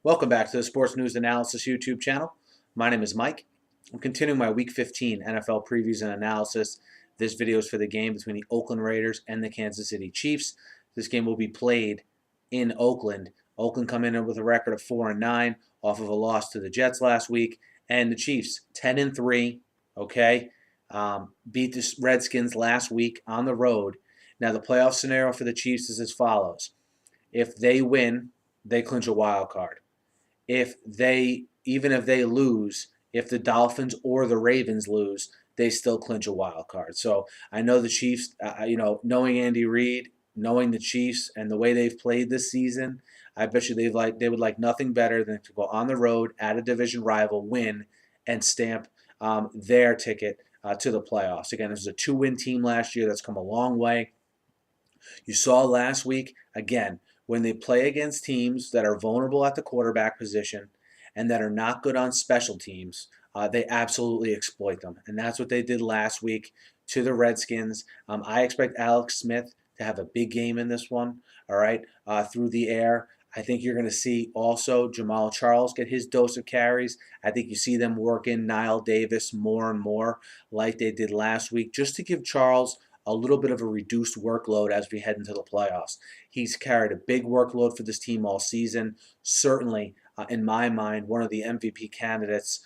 Welcome back to the Sports News Analysis YouTube channel. My name is Mike. I'm continuing my Week 15 NFL previews and analysis. This video is for the game between the Oakland Raiders and the Kansas City Chiefs. This game will be played in Oakland. Oakland come in with a record of 4-9 off of a loss to the Jets last week, and the Chiefs 10-3. Okay, beat the Redskins last week on the road. Now the playoff scenario for the Chiefs is as follows: if they win, they clinch a wild card. Even if they lose, if the Dolphins or the Ravens lose, they still clinch a wild card. So I know the Chiefs, knowing Andy Reid, knowing the Chiefs and the way they've played this season, I bet you they would like nothing better than to go on the road at a division rival, win, and stamp their ticket to the playoffs. Again, this was a 2-win team last year that's come a long way. You saw last week, again, when they play against teams that are vulnerable at the quarterback position and that are not good on special teams, they absolutely exploit them. And that's what they did last week to the Redskins. I expect Alex Smith to have a big game in this one, all right, through the air. I think you're going to see also Jamal Charles get his dose of carries. I think you see them work in Nile Davis more and more like they did last week, just to give Charles a little bit of a reduced workload as we head into the playoffs. He's carried a big workload for this team all season. Certainly, in my mind, one of the MVP candidates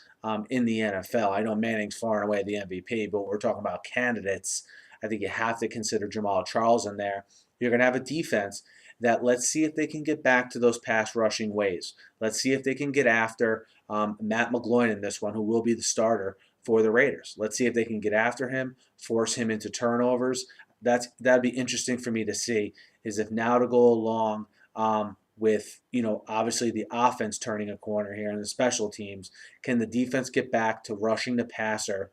in the NFL. I know Manning's far and away the MVP, but we're talking about candidates. I think you have to consider Jamal Charles in there. You're going to have a defense that, let's see if they can get back to those pass rushing ways. Let's see if they can get after Matt McGloin in this one, who will be the starter for the Raiders. Let's see if they can get after him, force him into turnovers. That'd be interesting for me to see, is if now to go along with, obviously the offense turning a corner here and the special teams, can the defense get back to rushing the passer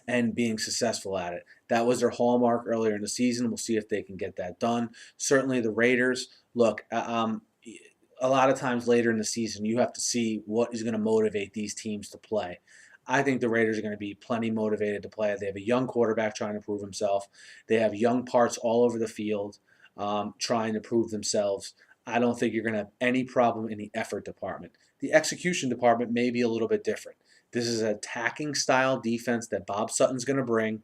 and being successful at it? That was their hallmark earlier in the season. We'll see if they can get that done. Certainly the Raiders, look, a lot of times later in the season, you have to see what is going to motivate these teams to play. I think the Raiders are going to be plenty motivated to play. They have a young quarterback trying to prove himself. They have young parts all over the field trying to prove themselves. I don't think you're going to have any problem in the effort department. The execution department may be a little bit different. This is an attacking style defense that Bob Sutton's going to bring,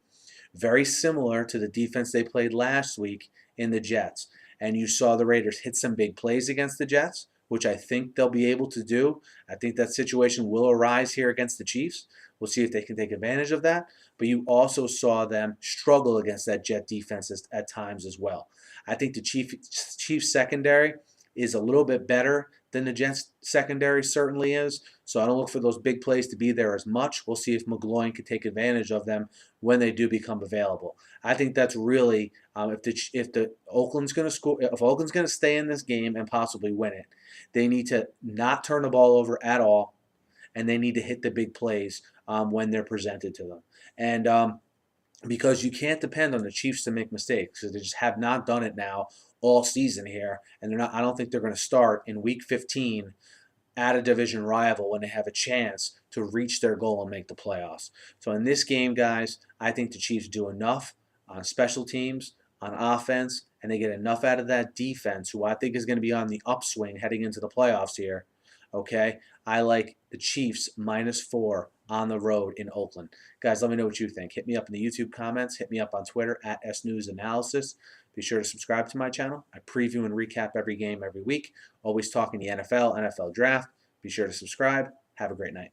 very similar to the defense they played last week in the Jets. And you saw the Raiders hit some big plays against the Jets, which I think they'll be able to do. I think that situation will arise here against the Chiefs. We'll see if they can take advantage of that. But you also saw them struggle against that Jet defense at times as well. I think the Chiefs secondary is a little bit better than the Jets secondary certainly is. So I don't look for those big plays to be there as much. We'll see if McGloin can take advantage of them when they do become available. I think that's really if Oakland's going to score, if Oakland's going to stay in this game and possibly win it, they need to not turn the ball over at all, and they need to hit the big plays when they're presented to them. And because you can't depend on the Chiefs to make mistakes, because they just have not done it now all season here, and they're not. I don't think they're going to start in Week 15 at a division rival when they have a chance to reach their goal and make the playoffs. So in this game, guys, I think the Chiefs do enough on special teams, on offense, and they get enough out of that defense, who I think is going to be on the upswing heading into the playoffs here. Okay, I like the Chiefs -4 on the road in Oakland. Guys, let me know what you think. Hit me up in the YouTube comments. Hit me up on Twitter at SNewsAnalysis. Be sure to subscribe to my channel. I preview and recap every game every week. Always talking the NFL, NFL draft. Be sure to subscribe. Have a great night.